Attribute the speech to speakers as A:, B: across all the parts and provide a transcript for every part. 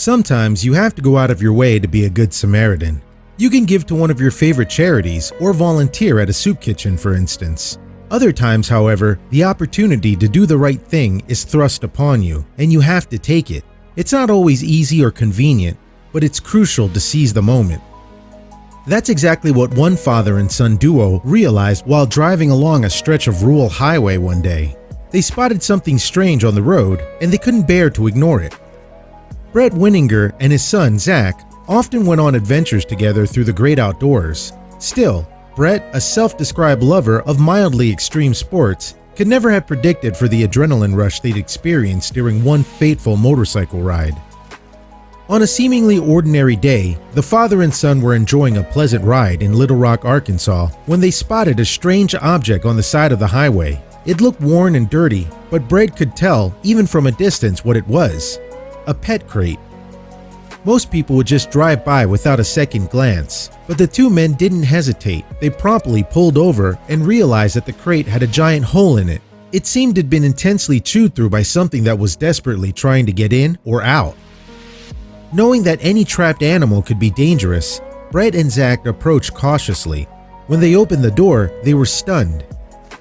A: Sometimes you have to go out of your way to be a good Samaritan. You can give to one of your favorite charities or volunteer at a soup kitchen, for instance. Other times, however, the opportunity to do the right thing is thrust upon you, and you have to take it. It's not always easy or convenient, but it's crucial to seize the moment. That's exactly what one father and son duo realized while driving along a stretch of rural highway one day. They spotted something strange on the road, and they couldn't bear to ignore it. Bret Winingar and his son Zach often went on adventures together through the great outdoors. Still, Bret, a self-described lover of mildly extreme sports, could never have predicted for the adrenaline rush they'd experienced during one fateful motorcycle ride. On a seemingly ordinary day, the father and son were enjoying a pleasant ride in Little Rock, Arkansas, when they spotted a strange object on the side of the highway. It looked worn and dirty, but Bret could tell, even from a distance, what it was: a pet crate. Most people would just drive by without a second glance, but the two men didn't hesitate. They promptly pulled over and realized that the crate had a giant hole in it. It seemed to have been intensely chewed through by something that was desperately trying to get in or out. Knowing that any trapped animal could be dangerous, Bret and Zach approached cautiously. When they opened the door, they were stunned.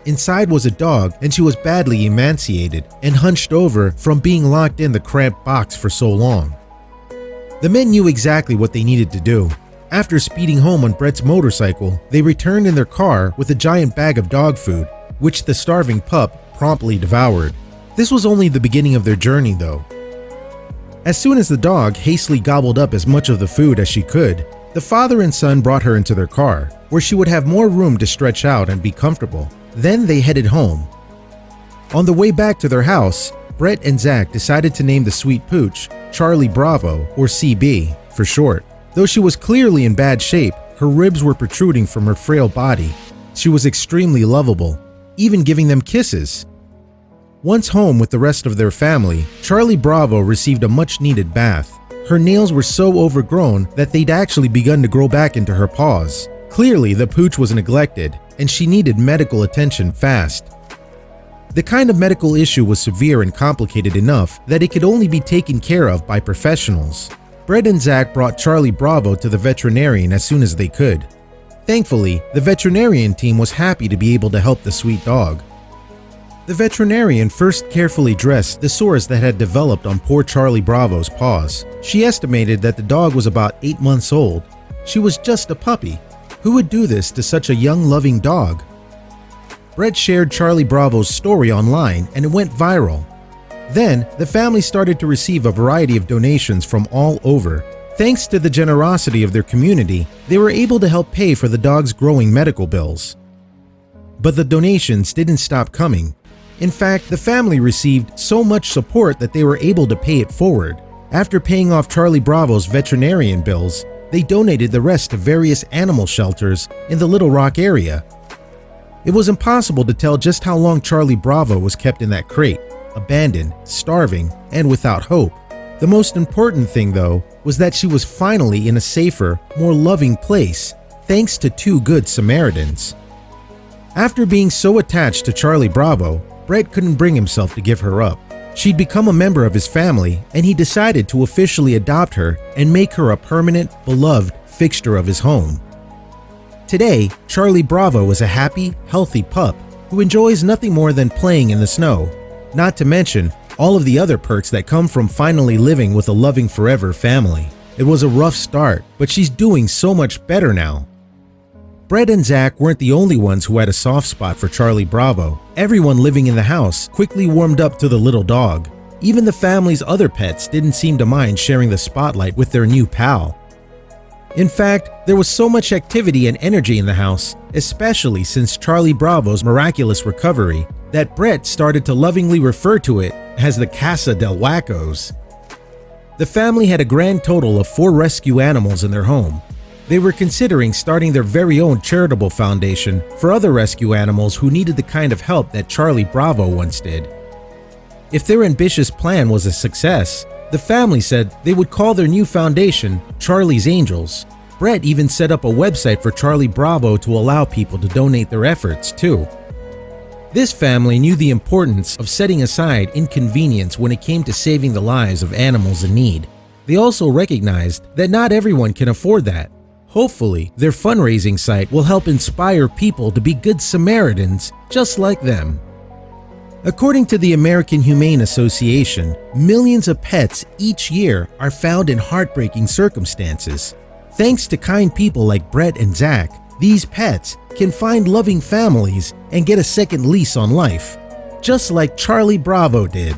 A: Inside was a dog, and she was badly emaciated and hunched over from being locked in the cramped box for so long. The men knew exactly what they needed to do. After speeding home on Bret's motorcycle, they returned in their car with a giant bag of dog food, which the starving pup promptly devoured. This was only the beginning of their journey, though. As soon as the dog hastily gobbled up as much of the food as she could, the father and son brought her into their car, where she would have more room to stretch out and be comfortable. Then they headed home. On the way back to their house, Bret and Zach decided to name the sweet pooch Charlie Bravo, or CB for short. Though she was clearly in bad shape, her ribs were protruding from her frail body. She was extremely lovable, even giving them kisses. Once home with the rest of their family, Charlie Bravo received a much-needed bath. Her nails were so overgrown that they'd actually begun to grow back into her paws. Clearly, the pooch was neglected, and she needed medical attention fast. The kind of medical issue was severe and complicated enough that it could only be taken care of by professionals. Bret and Zach brought Charlie Bravo to the veterinarian as soon as they could. Thankfully, the veterinarian team was happy to be able to help the sweet dog. The veterinarian first carefully dressed the sores that had developed on poor Charlie Bravo's paws. She estimated that the dog was about 8 months old. She was just a puppy. Who would do this to such a young, loving dog? Bret shared Charlie Bravo's story online and it went viral. Then, the family started to receive a variety of donations from all over. Thanks to the generosity of their community, they were able to help pay for the dog's growing medical bills. But the donations didn't stop coming. In fact, the family received so much support that they were able to pay it forward. After paying off Charlie Bravo's veterinarian bills, they donated the rest to various animal shelters in the Little Rock area. It was impossible to tell just how long Charlie Bravo was kept in that crate, abandoned, starving, and without hope. The most important thing, though, was that she was finally in a safer, more loving place, thanks to two good Samaritans. After being so attached to Charlie Bravo, Bret couldn't bring himself to give her up. She'd become a member of his family, and he decided to officially adopt her and make her a permanent, beloved fixture of his home. Today, Charlie Bravo is a happy, healthy pup who enjoys nothing more than playing in the snow, not to mention all of the other perks that come from finally living with a loving forever family. It was a rough start, but she's doing so much better now. Bret and Zach weren't the only ones who had a soft spot for Charlie Bravo. Everyone living in the house quickly warmed up to the little dog. Even the family's other pets didn't seem to mind sharing the spotlight with their new pal. In fact, there was so much activity and energy in the house, especially since Charlie Bravo's miraculous recovery, that Bret started to lovingly refer to it as the Casa del Wackos. The family had a grand total of 4 rescue animals in their home. They were considering starting their very own charitable foundation for other rescue animals who needed the kind of help that Charlie Bravo once did. If their ambitious plan was a success, the family said they would call their new foundation Charlie's Angels. Bret even set up a website for Charlie Bravo to allow people to donate their efforts too. This family knew the importance of setting aside inconvenience when it came to saving the lives of animals in need. They also recognized that not everyone can afford that. Hopefully, their fundraising site will help inspire people to be good Samaritans just like them. According to the American Humane Association, millions of pets each year are found in heartbreaking circumstances. Thanks to kind people like Bret and Zach, these pets can find loving families and get a second lease on life, just like Charlie Bravo did.